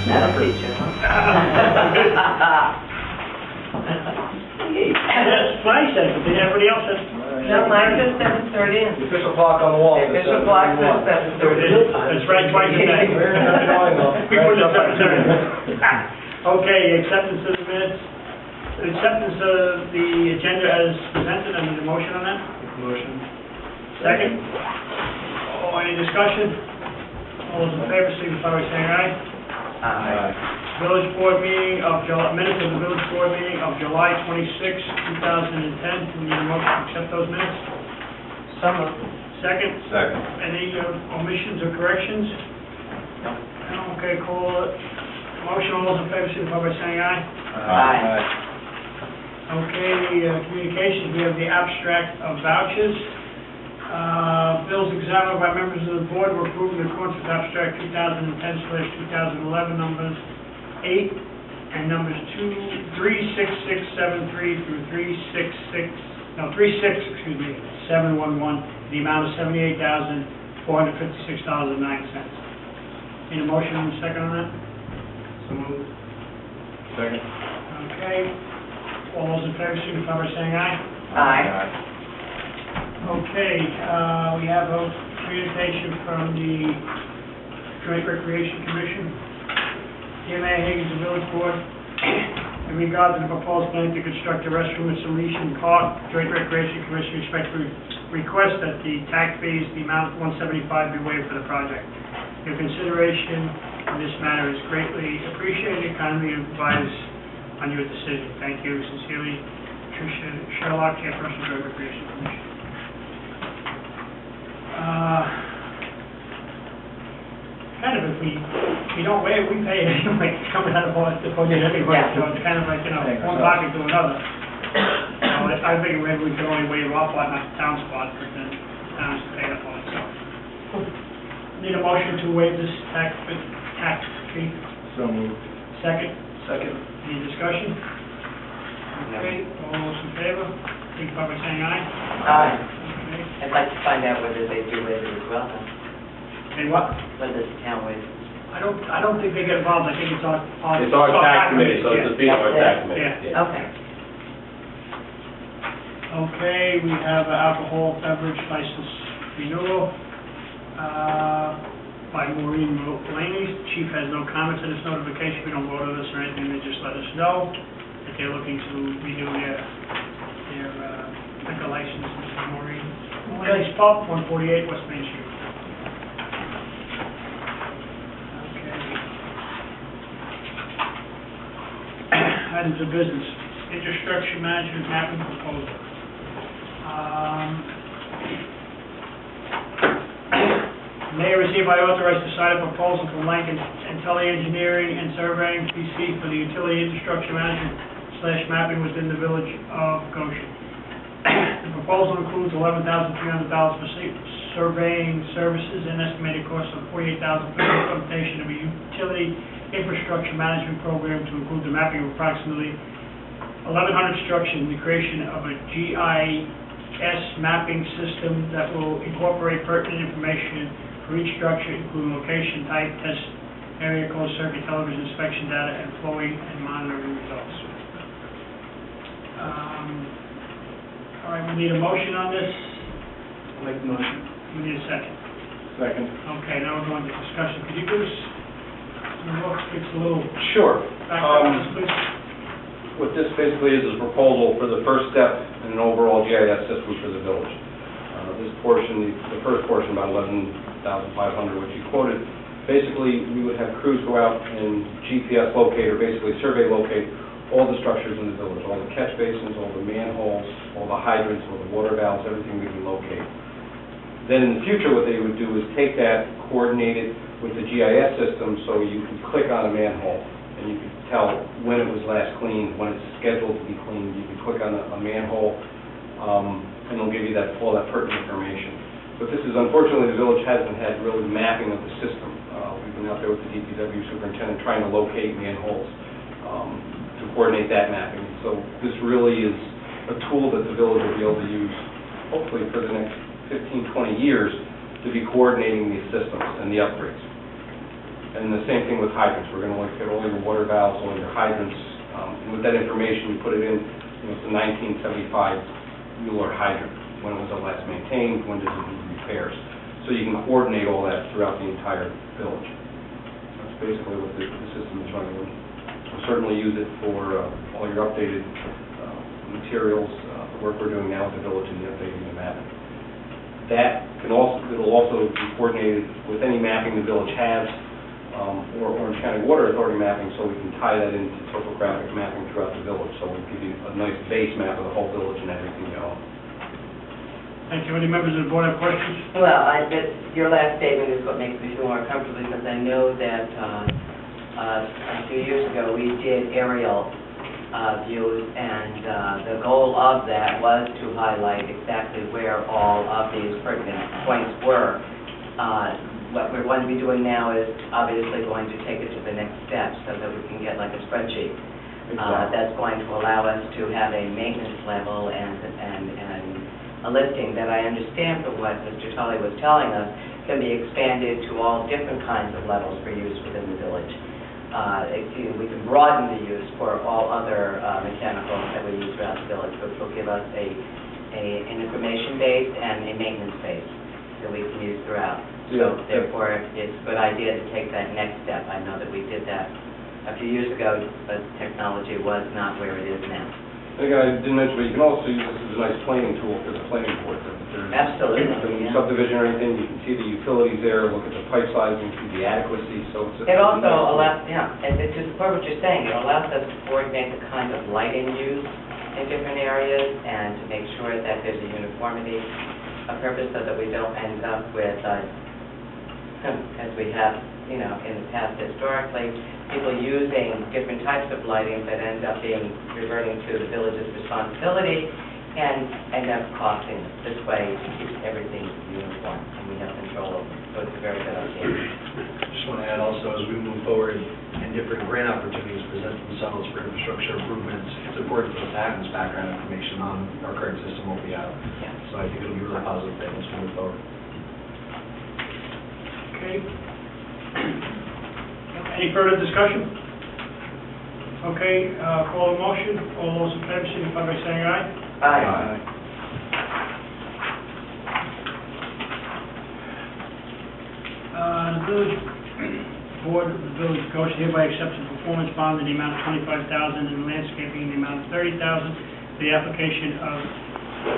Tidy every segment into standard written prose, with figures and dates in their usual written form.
That'll teach you, huh? That's nice, but everybody else has... No, mine says 7:30. The official clock on the wall The says official clock says 7:30. That's right, twice a day. Before the 7:30. Okay, acceptance of the minutes. Acceptance of the agenda as presented. I need a motion on that. Motion. Second. Oh, any discussion? All those in favor, signify by saying aye. Aye. Village Board meeting of July, minutes of the Village Board meeting of July 26, 2010. We need a motion to accept those minutes. Some of Second. Second. Any omissions or corrections? No. Okay, call it. Motion, all those in favor, signify by saying aye. Aye. Okay, communications, we have the abstract of vouchers. Bills examined by members of the board were approved in accordance with abstract 2010/2011 numbers 8 and numbers 36673 through 711, the amount of $78,456.09. Need a motion and a second on that? So moved. Second. Okay. All those in favor, signify by saying aye. Aye. Okay, we have a communication from the Joint Recreation Commission. Dear Mayor Higgins, the Village Board, in regard to the proposed plan to construct a restroom at Salesian Park, Joint Recreation Commission respectfully requests that the tax fees, the amount of $175, be waived for the project. Your consideration in this matter is greatly appreciated. Kindly advise on your decision. Thank you. Sincerely, Tricia Sherlock, Chairperson, Joint Recreation Commission. Kind of, if we don't waive, we pay it anyway. It's coming out of our budget anyway, so it's kind of like, one pocket to another. I figured maybe we could only waive our part, not the town's part, but then the town's paying up on itself. Need a motion to waive this tax fee? So moved. Second? Second. Any discussion? Okay, all those in favor, signify by saying aye. Aye. Okay. I'd like to find out whether they do waive it as well, then. Hey, what? Whether the town waives it. I don't think they get involved. I think it's our It's our tax committee, so it's a fee of our tax committee. Yeah. Okay. Okay, we have an alcohol beverage license renewal by Maureen Mulaney. Chief has no comments on this notification. We don't vote on this or anything. They just let us know that they're looking to renew their liquor license. This is Maureen Mulaney's Pub, 148 West Main Street. Items of business, infrastructure management mapping proposal. Mayor is hereby authorized to sign a proposal from Lankin and Tully Engineering and Surveying PC for the utility infrastructure management / mapping within the village of Goshen. The proposal includes $11,300 for surveying services and estimated cost of $48,000 for the implementation of a utility infrastructure management program to include the mapping of approximately 1,100 structures and the creation of a GIS mapping system that will incorporate pertinent information for each structure, including location, type, test area, closed circuit television inspection data, and flowing and monitoring results. All right, we need a motion on this. I'll make the motion. We need a second. Second. Okay, now we're going to discussion. Could you give us it's a little Sure. background on this, please? What this basically is a proposal for the first step in an overall GIS system for the village. This portion, the first portion, about 11,500, which you quoted, basically we would have crews go out and GPS locate, or basically survey locate, all the structures in the village, all the catch basins, all the manholes, all the hydrants, all the water valves, everything we can locate. Then in the future, what they would do is take that, coordinate it with the GIS system, so you can click on a manhole and you can tell when it was last cleaned, when it's scheduled to be cleaned. You can click on a manhole, and it'll give you all that pertinent information. But this is, unfortunately, the village hasn't had really mapping of the system. We've been out there with the DPW superintendent trying to locate manholes to coordinate that mapping. So this really is a tool that the village will be able to use, hopefully for the next 15, 20 years, to be coordinating these systems and the upgrades. And the same thing with hydrants. We're going to look at all your water valves, all your hydrants. And with that information, we put it in, it's a 1975 Mueller hydrant. When was it last maintained? When does it need repairs? So you can coordinate all that throughout the entire village. That's basically what the system is running with. We'll certainly use it for all your updated materials, the work we're doing now with the village and the updating the mapping. That can also, it'll also be coordinated with any mapping the village has, or Orange County Water Authority mapping, so we can tie that into topographic mapping throughout the village. So we'll give you a nice base map of the whole village and everything you own. Thank you. Any members of the board have questions? Well, your last statement is what makes me feel more comfortable, because I know that a few years ago, we did aerial views, and the goal of that was to highlight exactly where all of these pertinent points were. What we're going to be doing now is obviously going to take it to the next step so that we can get like a spreadsheet. That's going to allow us to have a maintenance level and a listing that I understand from what Mr. Tully was telling us can be expanded to all different kinds of levels for use within the village. We can broaden the use for all other mechanicals that we use throughout the village, which will give us an information base and a maintenance base that we can use throughout. So therefore, it's a good idea to take that next step. I know that we did that a few years ago, but technology was not where it is now. Again, I didn't mention, but you can also use this as a nice planning tool for the planning board. Absolutely. If subdivision or anything, you can see the utilities there, look at the pipe sizing, see the adequacy, so it's It also allows, and to support what you're saying, it allows us to coordinate the kind of lighting used in different areas and to make sure that there's a uniformity of purpose so that we don't end up with, as we have, in the past historically, people using different types of lighting that end up reverting to the village's responsibility and end up costing us. This way, it keeps everything uniform and we have control over it. So it's a very good idea. Just want to add also, as we move forward and different grant opportunities present themselves for infrastructure improvements, it's important for us to have this background information on our current system, what we have. Yeah. So I think it'll be a really positive thing as we move forward. Okay. Any further discussion? Okay, call a motion. All those in favor signify by saying aye. Aye. The village board of the village of Goshen hereby accepts a performance bond in the amount of $25,000 and landscaping in the amount of $30,000 for the application of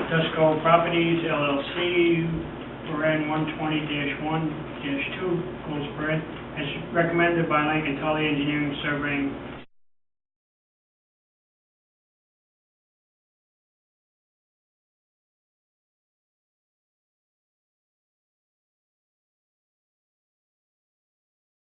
Dusco Properties LLC, Paren 120-1-2, as recommended by Lincoln Tully Engineering Surveying